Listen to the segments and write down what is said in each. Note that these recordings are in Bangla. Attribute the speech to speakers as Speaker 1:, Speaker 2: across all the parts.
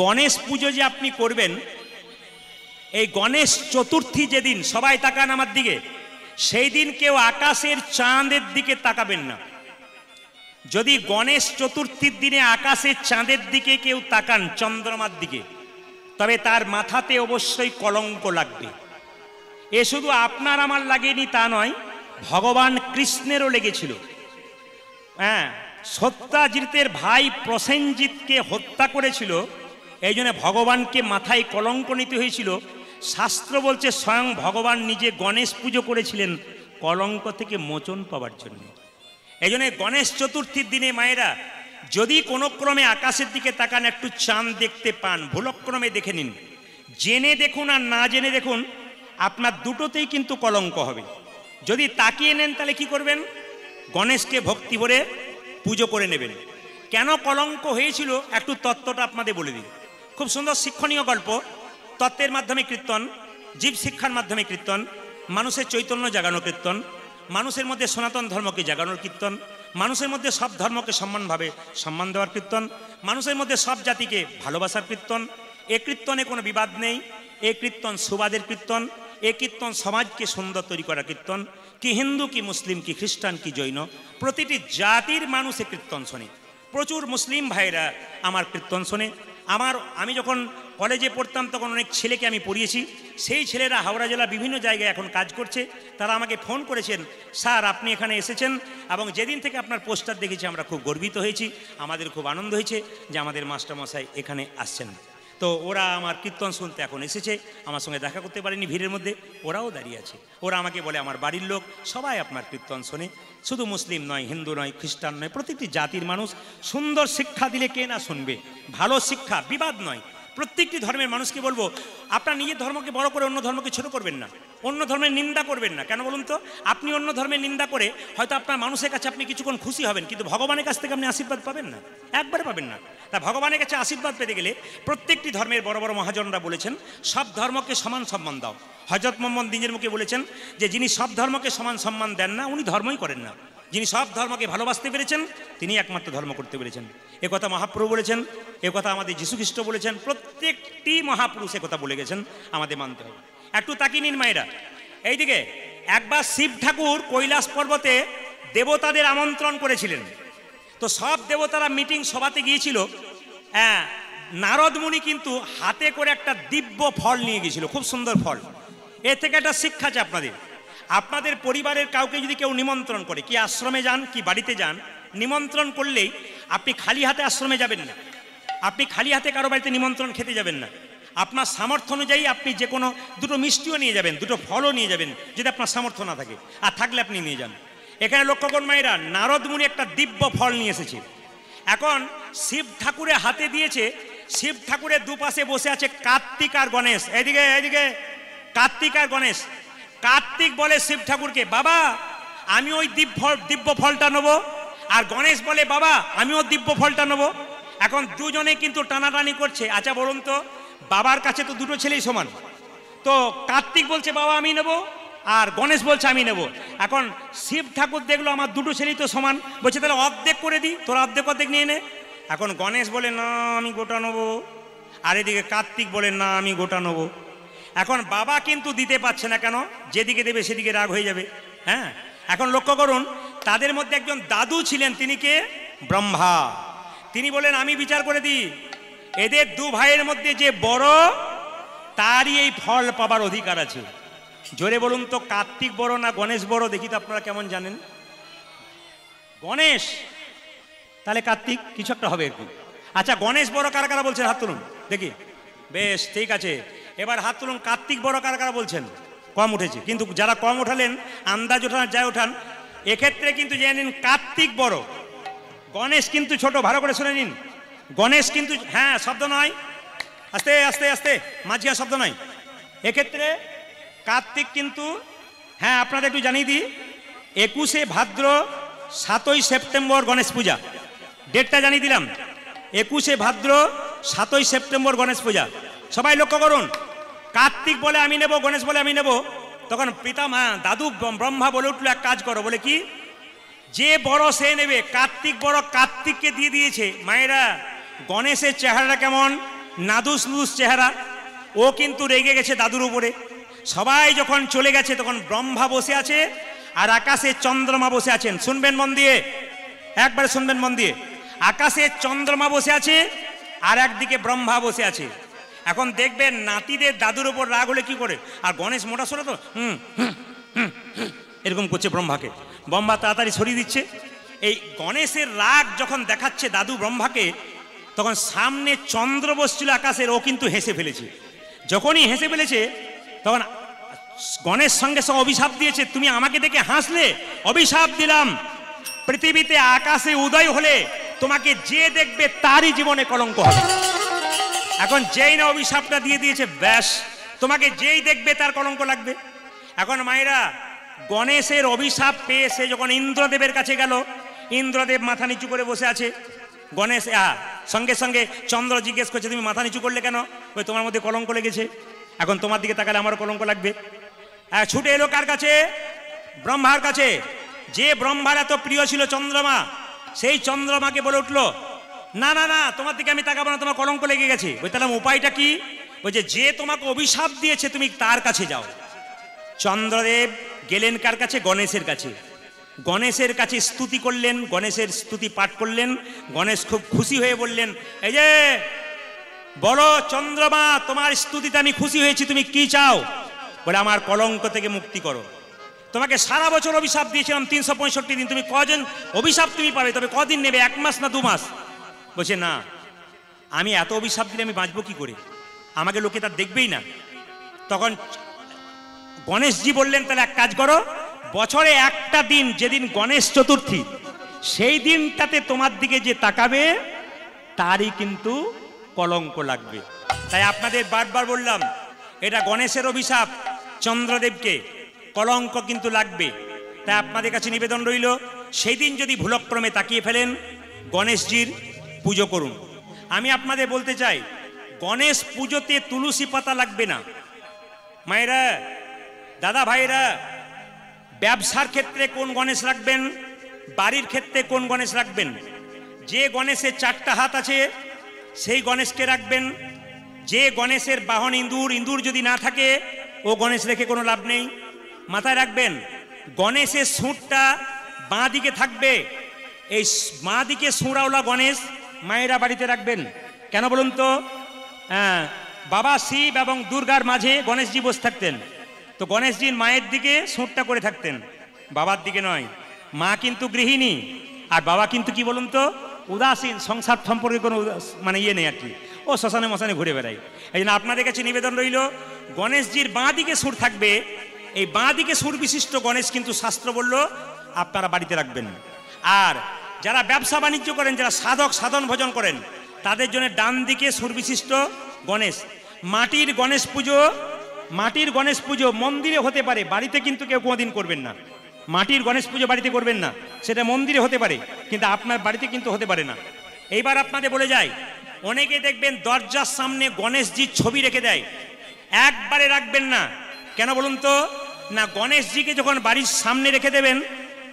Speaker 1: গণেশ পুজো যে আপনি করবেন, এই গণেশ চতুর্থী যেদিন, সবাই তাকান আমার দিকে, সেই দিন কেউ আকাশের চাঁদের দিকে তাকাবেন না। যদি গণেশ চতুর্থীর দিনে আকাশের চাঁদের দিকে কেউ তাকান, চন্দ্রমার দিকে, তবে তার মাথাতে অবশ্যই কলঙ্ক লাগবে। এ শুধু আপনার আমার লাগেনি তা নয়, ভগবান কৃষ্ণেরও লেগেছিল। হ্যাঁ, সত্যজিতের ভাই প্রসেনজিৎকে হত্যা করেছিল, এই জন্য ভগবানকে মাথায় কলঙ্ক নিতে হয়েছিল। শাস্ত্র বলছে স্বয়ং ভগবান নিজে গণেশ পুজো করেছিলেন কলঙ্ক থেকে মোচন পাওয়ার জন্য। এই জন্য গণেশ চতুর্থীর দিনে মায়েরা যদি কোনো ক্রমে আকাশের দিকে তাকান, একটু চাঁদ দেখতে পান, ভুলক্রমে দেখে নিন, জেনে দেখুন আর না জেনে দেখুন, আপনার দুটোতেই কিন্তু কলঙ্ক হবে। যদি তাকিয়ে নেন তাহলে কি করবেন? গণেশকে ভক্তি ভরে পুজো করে নেবেন। কেন কলঙ্ক হয়েছিল একটু তত্ত্বটা আপনাদের বলে দিই। খুব সুন্দর শিক্ষণীয় গল্প, তত্ত্বের মাধ্যমে কীর্তন, জীব শিক্ষার মাধ্যমে কীর্তন, মানুষের চৈতন্য জাগানো কীর্তন, মানুষের মধ্যে সনাতন ধর্মকে জাগানোর কীর্তন, মানুষের মধ্যে সব ধর্মকে সম্মান দেওয়ার কীর্তন, মানুষের মধ্যে সব জাতিকে ভালোবাসার কীর্তন। এ কীর্তনে কোনো বিবাদ নেই, এ কীর্তন সুবাদের কীর্তন, এ কীর্তন সমাজকে সুন্দর তৈরি করা কীর্তন। কি হিন্দু, কি মুসলিম, কি খ্রিস্টান, কি জৈন, প্রতিটি জাতির মানুষ এ কীর্তন শোনে। প্রচুর মুসলিম ভাইরা আমার কীর্তন শোনে। আমি যখন কলেজে পড়তাম তখন অনেক ছেলেকে আমি পড়িয়েছি। সেই ছেলেরা হাওড়া জেলার বিভিন্ন জায়গায় এখন কাজ করছে। তারা আমাকে ফোন করেছেন, স্যার আপনি এখানে এসেছেন এবং যেদিন থেকে আপনার পোস্টার দেখেছি আমরা খুব গর্বিত হয়েছি, আমাদের খুব আনন্দ হয়েছে যে আমাদের মাস্টারমশাই এখানে আসছেন। তো ওরা আমার কীর্তন শুনতে এখন এসেছে, আমার সঙ্গে দেখা করতে পারেনি ভিড়ের মধ্যে, ওরাও দাঁড়িয়ে আছে। ওরা আমাকে বলে আমার বাড়ির লোক সবাই আপনার কীর্তন শোনে, শুধু মুসলিম নয়, হিন্দু নয়, খ্রিস্টান নয়, প্রতিটি জাতির মানুষ। সুন্দর শিক্ষা দিলে কে না শুনবে? ভালো শিক্ষা, বিবাদ নয়। প্রত্যেকটি ধর্মের মানুষকে বলবো, আপনার নিজের ধর্মকে বড় করে অন্য ধর্মকে ছোট করবেন না, অন্য ধর্মের নিন্দা করবেন না। কেন বলুন তো? আপনি অন্য ধর্মের নিন্দা করে হয়তো আপনার মানুষের কাছে আপনি কিছুক্ষণ খুশি হবেন, কিন্তু ভগবানের কাছ থেকে আপনি আশীর্বাদ পাবেন না, একবারে পাবেন না। তা ভগবানের কাছে আশীর্বাদ পেতে গেলে প্রত্যেকটি ধর্মের বড় বড় মহাজনরা বলেছেন সব ধর্মকে সমান সম্মান দাও। হযরত মুহাম্মদ নিজের মুখে বলেছেন যে যিনি সব ধর্মকে সমান সম্মান দেন না উনি ধর্মই করেন না। যিনি সব ধর্মকে ভালোবাসতে পেরেছেন তিনি একমাত্র ধর্ম করতে পেরেছেন। এ কথা মহাপ্রভু বলেছেন, এ কথা আমাদের যীশু খ্রিস্ট বলেছেন, প্রত্যেকটি মহাপুরুষ এ কথা বলে গেছেন, আমাদের মানতে হবে। একটু তাকিয়ে নিন মায়েরা এইদিকে। একবার শিব ঠাকুর কৈলাস পর্বতে দেবতাদের আমন্ত্রণ করেছিলেন। তো সব দেবতারা মিটিং সভাতে গিয়েছিল। হ্যাঁ, নারদ মুনি কিন্তু হাতে করে একটা দিব্য ফল নিয়ে গিয়েছিল, খুব সুন্দর ফল। এ থেকে একটা শিক্ষা আছে আপনাদের। আপনাদের পরিবারের কাউকে যদি কেউ নিমন্ত্রণ করে, কি আশ্রমে যান কি বাড়িতে যান, নিমন্ত্রণ করলেই আপনি খালি হাতে আশ্রমে যাবেন না, আপনি খালি হাতে কারো বাড়িতে নিমন্ত্রণ খেতে যাবেন না। আপনার সামর্থ্য অনুযায়ী আপনি যে কোনো দুটো মিষ্টিও নিয়ে যাবেন, দুটো ফলও নিয়ে যাবেন, যদি আপনার সামর্থ্য না থাকে, আর থাকলে আপনি নিয়ে যান। এখানে লক্ষ্য করুন মায়েরা, নারদ মুনি একটা দিব্য ফল নিয়ে এসেছে। এখন শিব ঠাকুরের হাতে দিয়েছে, শিব ঠাকুরের দুপাশে বসে আছে কার্তিক আর গণেশ। এদিকে এদিকে কার্তিক আর গণেশ। কার্তিক বলে শিব ঠাকুরকে, বাবা আমি ওই দিব্য ফলটা নেবো, আর গণেশ বলে বাবা আমিও দিব্য ফলটা নেবো। এখন দুজনে কিন্তু টানাটানি করছে। আচ্ছা বলুন তো, বাবার কাছে তো দুটো ছেলেই সমান, তো কার্তিক বলছে বাবা আমি নেবো, আর গণেশ বলছে আমি নেব। এখন শিব ঠাকুর দেখলো আমার দুটো ছেলেই তো সমান, বলছে তাহলে অর্ধেক করে দিই, তোরা অর্ধেক অর্ধেক নিয়ে নে। এখন গণেশ বলে না আমি গোটা নেবো, আর এদিকে কার্তিক বলে না আমি গোটা নেবো। এখন বাবা কিন্তু দিতে পারছে না, কেন? যেদিকে দেবে সেদিকে রাগ হয়ে যাবে। হ্যাঁ, এখন লক্ষ্য করুন, তাদের মধ্যে একজন দাদু ছিলেন, তিনি কে? ব্রহ্মা। তিনি বলেন আমি বিচার করে দিই, এদের দু ভাইয়ের মধ্যে যে বড় তারই এই ফল পাবার অধিকার আছে। জোরে বলুন তো, কার্তিক বড় না গণেশ বড়? দেখি তো আপনারা কেমন জানেন। গণেশ, তাহলে কার্তিক কিছু একটা হবে একটু। আচ্ছা গণেশ বড় কারা কারা বলছেন হাত তুলুন দেখি। বেশ, ঠিক আছে, এবার হাত তুলুন। কার্তিক বড় কারা কারা বলছেন? কম উঠেছে, কিন্তু যারা কম উঠালেন আন্দাজ ওঠান যাই ওঠান, এক্ষেত্রে কিন্তু জেনে নিন কার্তিক বড়, গণেশ কিন্তু ছোট। ভালো করে শুনে নিন, গণেশ কিন্তু, হ্যাঁ শব্দ নয়, আস্তে আস্তে আস্তে, মাঝিয়া শব্দ নয়। এক্ষেত্রে কার্তিক কিন্তু, হ্যাঁ আপনাদের একটু জানিয়ে দিই, 21শে ভাদ্র 7ই সেপ্টেম্বর গণেশ পূজা, ডেটটা জানিয়ে দিলাম। 21শে ভাদ্র 7ই সেপ্টেম্বর গণেশ পূজা। সবাই লক্ষ্য করুন, কার্তিক বলে আমি নেব, গণেশ বলে আমি নেব। তখন পিতামা দাদু ব্রহ্মা বলে উঠলো এক কাজ করো, বলে কি? যে বড় সে নেবে। কার্তিক বড়, কার্তিককে দিয়ে দিয়েছে। মায়েরা, গণেশের চেহারাটা কেমন? নাদুস নুদুস চেহারা, ও কিন্তু রেগে গেছে দাদুর উপরে। সবাই যখন চলে গেছে তখন ব্রহ্মা বসে আছে আর আকাশে চন্দ্রমা বসে আছেন। শুনবেন মন দিয়ে, একবারে শুনবেন মন দিয়ে। আকাশে চন্দ্রমা বসে আছে আর একদিকে ব্রহ্মা বসে আছে। এখন দেখবেন নাতিদের দাদুর উপর রাগ হলে কি করে, আর গণেশ মোটা সরে তো এরকম করছে ব্রহ্মাকে। ব্রহ্মা তাড়াতাড়ি সরিয়ে দিচ্ছে। এই গণেশের রাগ যখন দেখাচ্ছে দাদু ব্রহ্মাকে, তখন সামনে চন্দ্র বসছিল আকাশের, ও কিন্তু হেসে ফেলেছে। যখনই হেসে ফেলেছে তখন গণেশ সঙ্গে সঙ্গে অভিশাপ দিয়েছে, তুমি আমাকে দেখে হাসলে, অভিশাপ দিলাম পৃথিবীতে আকাশে উদয় হলে তোমাকে যে দেখবে তারই জীবনে কলঙ্ক হবে। এখন যেই না অভিশাপটা দিয়ে দিয়েছে, ব্যাস তোমাকে যেই দেখবে তার কলঙ্ক লাগবে। এখন মায়েরা গণেশের অভিশাপ পেয়ে সে যখন ইন্দ্রদেবের কাছে গেল, ইন্দ্রদেব মাথা নিচু করে বসে আছে। গণেশ সঙ্গে সঙ্গে চন্দ্র জিজ্ঞেস করছে, তুমি মাথা নিচু করলে কেন? ওই তোমার মধ্যে কলঙ্ক লেগেছে, এখন তোমার দিকে তাকালে আমারও কলঙ্ক লাগবে। ছুটে এলো কার কাছে? ব্রহ্মার কাছে। যে ব্রহ্মার এত প্রিয় ছিল চন্দ্রমা, সেই চন্দ্রমাকে বলে উঠলো, না না না, তোমার দিকে আমি তাকাবো না, তোমার কলঙ্ক লেগে গেছে। ওই তাহলে উপায়টা কি? ওই যে তোমাকে অভিশাপ দিয়েছে তুমি তার কাছে যাও। চন্দ্রদেব গেলেন কার কাছে? গণেশের কাছে। গণেশের কাছে স্তুতি করলেন, গণেশের স্তুতি পাঠ করলেন। গণেশ খুব খুশি হয়ে বললেন, এই যে বলো চন্দ্রমা, তোমার স্তুতিতে আমি খুশি হয়েছি, তুমি কি চাও? বলে আমার কলঙ্ক থেকে মুক্তি করো। তোমাকে সারা বছর অভিশাপ দিয়েছিলাম 365 দিন, তুমি কজন অভিশাপ তুমি পাবে, তবে কদিন নেবে, 1 মাস না 2 মাস? বলছে না, আমি এত অভিশাপ দিলে আমি বাঁচবো কি করে, আমাকে লোকে তার দেখবেই না। তখন গণেশজি বললেন, তাহলে এক কাজ করো, বছরে একটা দিন, যেদিন গণেশ চতুর্থী, সেই দিনটাতে তোমার দিকে যে তাকাবে তারই কিন্তু কলঙ্ক লাগবে। তাই আপনাদের বারবার বললাম, এটা গণেশের অভিশাপ, চন্দ্রদেবকে কলঙ্ক কিন্তু লাগবে। তাই আপনাদের কাছে নিবেদন রইল, সেই দিন যদি ভুলক্রমে তাকিয়ে ফেলেন, গণেশজির পুজো করুন। আমি আপনাদের বলতে চাই, গণেশ পুজোতে তুলসী পাতা লাগবে না। মায়েরা, দাদা ভাইরা, ব্যবসার ক্ষেত্রে কোন গণেশ রাখবেন, বাড়ির ক্ষেত্রে কোন গণেশ রাখবেন? যে গণেশের 4টা হাত আছে সেই গণেশকে রাখবেন। যে গণেশের বাহন ইঁদুর, ইঁদুর যদি না থাকে ও গণেশ রেখে কোনো লাভ নেই। মাথায় রাখবেন, গণেশের সুঁড়টা বাঁ দিকে থাকবে। এই বাঁ দিকে সুঁড়াওলা গণেশ মায়েরা বাড়িতে রাখবেন। কেন বলুন তো? বাবা শিব এবং দুর্গার মাঝে গণেশজি বসে থাকতেন, তো গণেশজির মায়ের দিকে সুঁড়টা করে থাকতেন, বাবার দিকে নয়। মা কিন্তু গৃহিণী আর বাবা কিন্তু কি বলুন তো, উদাসীন, সংসার সম্পর্কে কোনো মানে ইয়ে নেই আর কি, ও শ্মশানে মশানে ঘুরে বেড়ায়। এই জন্য আপনাদের কাছে নিবেদন রইল, গণেশজির বাঁ দিকে সুর থাকবে। এই বাঁ দিকে সুর বিশিষ্ট গণেশ কিন্তু শাস্ত্র বলল আপনারা বাড়িতে রাখবেন। আর যারা ব্যবসা বাণিজ্য করেন, যারা সাধক সাধন ভজন করেন, তাদের জন্য ডান দিকে সুর বিশিষ্ট গণেশ। মাটির গণেশ পুজো, মাটির গণেশ পুজো মন্দিরে হতে পারে, বাড়িতে কিন্তু কেউ কোনোদিন করবেন না। মাটির গণেশ পুজো বাড়িতে করবেন না, সেটা মন্দিরে হতে পারে, কিন্তু আপনার বাড়িতে কিন্তু হতে পারে না। এইবার আপনাদের বলে যাই, অনেকে দেখবেন দরজার সামনে গণেশজির ছবি রেখে দেয়, একবারে রাখবেন না। কেন বলুন তো? না, গণেশজিকে যখন বাড়ির সামনে রেখে দেবেন,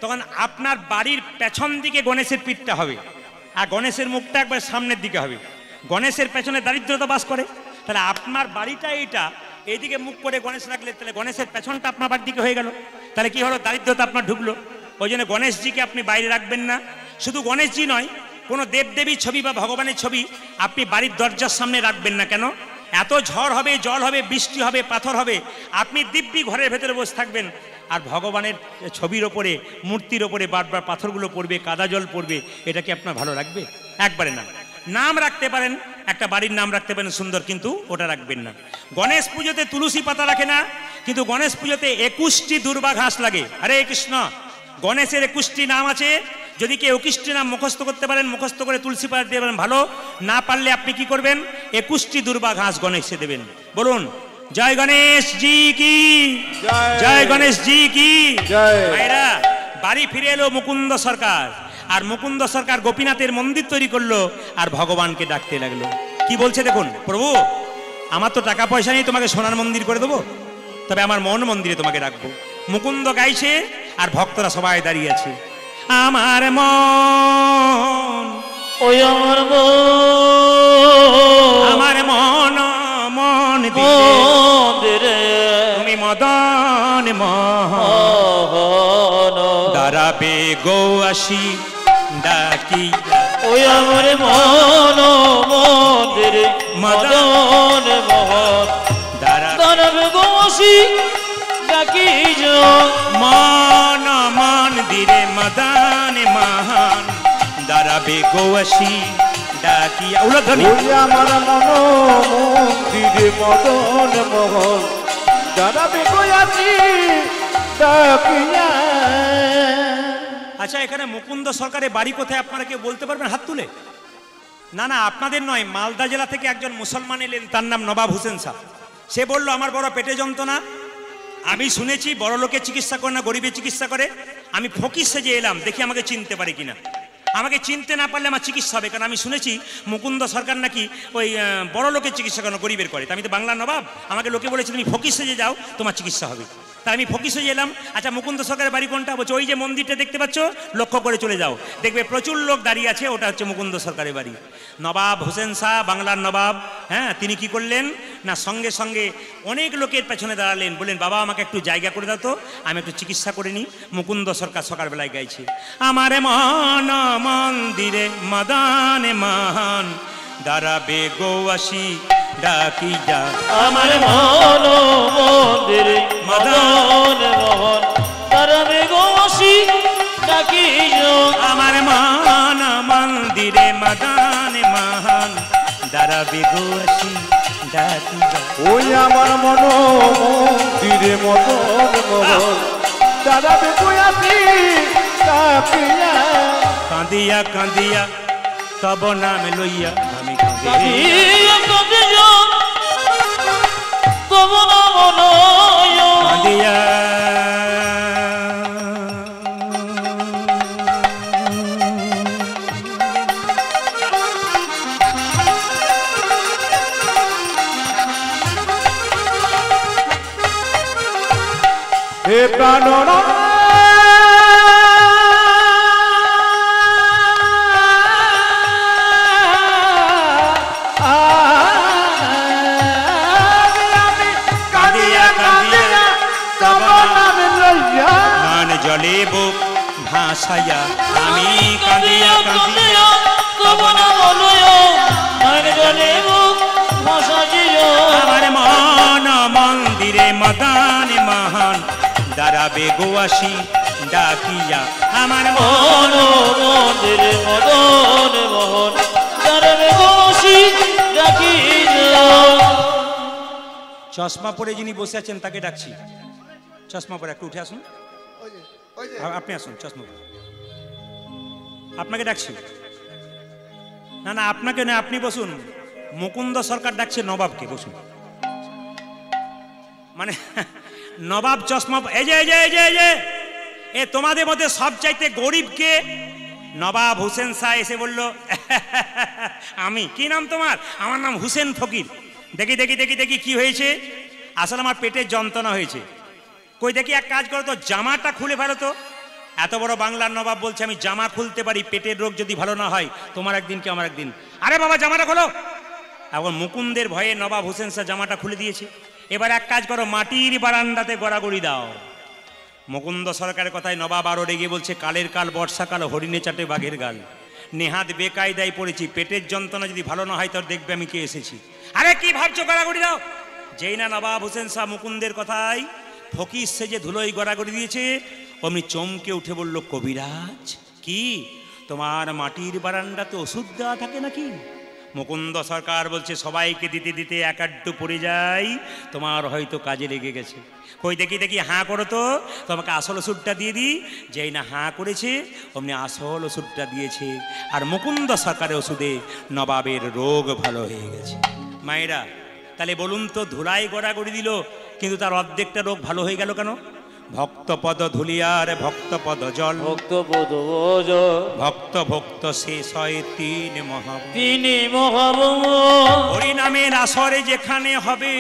Speaker 1: তখন আপনার বাড়ির পেছন দিকে গণেশের পিঠটা হবে আর গণেশের মুখটা একবার সামনের দিকে হবে। গণেশের পেছনে দারিদ্রতা বাস করে, তাহলে আপনার বাড়িটা এইটা, এইদিকে মুখ করে গণেশ রাখলে তাহলে গণেশের পেছনটা আপনার বাড়ির দিকে হয়ে গেল, তাহলে কি হলো, দারিদ্রতা আপনার ঢুকলো। ওই জন্য গণেশজিকে আপনি বাইরে রাখবেন না। শুধু গণেশজি নয়, কোনো দেবদেবীর ছবি বা ভগবানের ছবি আপনি বাড়ির দরজার সামনে রাখবেন না। কেন? এত ঝড় হবে, জল হবে, বৃষ্টি হবে, পাথর হবে, আপনি দিব্যি ঘরের ভেতরে বসে থাকবেন, আর ভগবানের ছবির ওপরে, মূর্তির ওপরে বারবার পাথরগুলো পড়বে, কাদা জল পড়বে, এটা কি আপনার ভালো লাগবে? একবারে না। নাম রাখতে পারেন, একটা বাড়ির নাম রাখতে পারেন সুন্দর, কিন্তু ওটা রাখবেন না। গণেশ পুজোতে তুলসী পাতা রাখে না, কিন্তু গণেশ পুজোতে 21টি দুর্বা ঘাস লাগে। হরে কৃষ্ণ, গণেশের 21টি নাম আছে। যদি কেউ 21টি নাম মুখস্থ করতে পারেন, মুখস্থ করে তুলসী পাতা দিয়ে পারেন ভালো, না পারলে আপনি কি করবেন, 21টি দুর্বা ঘাস গণেশকে দেবেন। বলুন জয় গণেশ জি কি, জয় গণেশ জি কি ভাইরা। বাড়ি ফিরে এলো মুকুন্দ সরকার, আর মুকুন্দ সরকার গোপীনাথের মন্দির তৈরি করলো আর ভগবানকে ডাকতে লাগলো। কি বলছে দেখুন, প্রভু আমার তো টাকা পয়সা নেই তোমাকে সোনার মন্দির করে দেবো, তবে আমার মন মন্দিরে তোমাকে রাখবো। মুকুন্দ গাইছে আর ভক্তরা সবাই দাঁড়িয়ে আছে। আমার মন,
Speaker 2: ওই আমার মন,
Speaker 1: আমার মন দাঁড়াবে গো আসি ডাকি
Speaker 2: ওই আমার মন মন্দির মদন মোহন দাঁড়াবে গো আসি ডাকি
Speaker 1: মন মন্দিরে মদন মোহন দাঁড়াবে গো আসি ডাকিয়া উলধ্বনি
Speaker 2: আমার মন মন্দিরে মদন মোহন দাঁড়াবে গো আসি ডাকিয়া।
Speaker 1: আচ্ছা, এখানে মুকুন্দ সরকারের বাড়ি কোথায় আপনারা কেউ বলতে পারবেন হাত তুলে? না না, আপনাদের নয়, মালদা জেলা থেকে একজন মুসলমান এলেন, তার নাম নবাব হোসেন সাহ। সে বলল আমার বড় পেটে যন্ত্রণা, আমি শুনেছি বড় লোকের চিকিৎসা করে না গরিবের চিকিৎসা করে, আমি ফকির সেজে এলাম, দেখি আমাকে চিনতে পারে কিনা। আমাকে চিনতে না পারলে আমার চিকিৎসা হবে, কারণ আমি শুনেছি মুকুন্দ সরকার নাকি ওই বড় লোকের চিকিৎসা করে না গরিবের করে। আমি তো বাংলার নবাব, আমাকে লোকে বলেছে তুমি ফকির সেজে যাও, তোমার চিকিৎসা হবে। তাই আমি ফকির সেজে এলাম। আচ্ছা, মুকুন্দ সরকারের বাড়ি কোনটা? বলছে ওই যে মন্দিরটা দেখতে পাচ্ছ, লক্ষ্য করে চলে যাও, দেখবে প্রচুর লোক দাঁড়িয়ে আছে, ওটা হচ্ছে মুকুন্দ সরকারের বাড়ি। নবাব হোসেন শাহ, বাংলার নবাব, হ্যাঁ, তিনি কি করলেন না, সঙ্গে সঙ্গে অনেক লোকের পেছনে দাঁড়ালেন, বললেন বাবা আমাকে একটু জায়গা করে দাও তো, আমি একটু চিকিৎসা করে নিই। মুকুন্দ সরকার সকালবেলায় গাইছে আমার মন মন্দিরে মদন মোহন দাঁড়াবে গো আসি ডাকি যা।
Speaker 2: আমার মন মন্দিরে মদন মোহন দাঁড়াবে গো আসি ডাকি
Speaker 1: আমার মন মন্দিরে মদন মোহন দাঁড়াবে গো আসি ডাকি যা।
Speaker 2: ওই আমার মন মন্দিরে মদন মোহন দাঁড়াবে গো আসি ডাকিয়া।
Speaker 1: কাঁদিয়া কাঁদিয়া তব নাম লইয়া আমি
Speaker 2: কাঁদিয়া কাঁদিয়া তব নাম লইয়া
Speaker 1: কাঁদিয়া
Speaker 2: হে প্রাণ
Speaker 1: জলে বুক ভাসাইয়া আমি কাঁদিয়া কাঁদিয়া
Speaker 2: তব নাম লইয়া জলে বুক ভাসাইয়া।
Speaker 1: আমার মন মন্দিরে মদন মোহন দাঁড়াবে গো আসি ডাকিয়া। আমার
Speaker 2: মন মন্দিরে মদন মোহন দাঁড়াবে গো আসি ডাকিয়া।
Speaker 1: চশমা পরে যিনি বসে আছেন তাকে ডাকছি, চশমা পরে একটু উঠে আসুন, আপনি আসুন, চশমা পরে আপনাকে ডাকছি। না না, আপনাকে না, আপনি বসুন। মুকুন্দ সরকার ডাকছে নবাবকে, বসুন। মানে নবাব চশমা, এই যে এই যে এই যে এই যে এ তোমাদের মধ্যে সবচাইতে গরিবকে? নবাব হোসেন শাহ এসে বলল আমি। কি নাম তোমার? আমার নাম হুসেন ফকির। দেখি দেখি দেখি দেখি কি হয়েছে? আসলে আমার পেটের যন্ত্রণা হয়েছে। কই দেখি, এক কাজ করো তো, জামাটা খুলে ফেলো তো। এত বড় বাংলার নবাব বলছে আমি জামা খুলতে পারি, পেটের রোগ যদি ভালো না হয়, তোমার একদিন কি আমার একদিন। আরে বাবা জামাটা খোলো। এখন মুকুন্দের ভয়ে নবাব হোসেন শাহ জামাটা খুলে দিয়েছে। এবার এক কাজ করো, মাটির বারান্দাতে গড়াগড়ি দাও। মুকুন্দ সরকারের কথায় নবাব আরো রেগে বলছে কালের কাল বর্ষাকাল হরিণে চাটে বাঘের গাল, নেহাত বেকায়দায় পড়েছি, পেটের যন্ত্রণা যদি ভালো না হয় তোর দেখবে আমি কে এসেছি। আরে কি ভাবছো, গড়াগড়ি দাও। যেই না নবাব হোসেন শাহ মুকুন্দের কথায় ফকির সেজে ধুলোই গড়াগড়ি দিয়েছে, অমনি চমকে উঠে বলল কবিরাজ কি তোমার মাটির বারান্দাতে ওষুধ দেওয়া থাকে নাকি? মুকুন্দ সরকার বলছে সবাইকে দিতে দিতে এক আড্ডু পড়ে যায়, তোমার হয়তো কাজে লেগে গেছে। কই দেখি দেখি, হাঁ করো তো, তোমাকে আসল ওষুধটা দিয়ে দিই। যেই না হাঁ করেছে অমনি আসল ওষুধটা দিয়েছে, আর মুকুন্দ সরকারের ওষুধে নবাবের রোগ ভালো হয়ে গেছে। মায়েরা তাহলে বলুন তো, ধুলাই গড়াগড়ি দিল কিন্তু তার অর্ধেকটা রোগ ভালো হয়ে গেল কেন? ভক্তপদ ধুলিয়ার ভক্তপদ জল,
Speaker 2: ভক্তপদ
Speaker 1: ভক্ত ভক্ত শেষ হয় তিন
Speaker 2: তিনি মহাবম।
Speaker 1: হরিনামের আসরে যেখানে হবে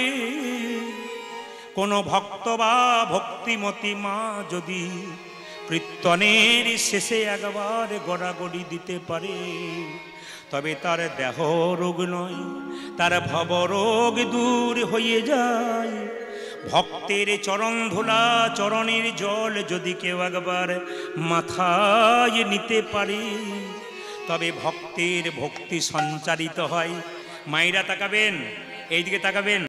Speaker 1: কোন ভক্ত বা ভক্তিমতী মা যদি কীর্তনের শেষে একবার গড়াগড়ি দিতে পারে, তবে তার দেহ রোগ নয়, তার ভব রোগ দূর হয়ে যায়। ভক্তের চরণ ধুলা চরণের জল যদি কেউ একবার মাথায় নিতে পারে তবে ভক্তের ভক্তি সঞ্চারিত হয়। মায়েরা তাকাবেন, এইদিকে তাকাবেন।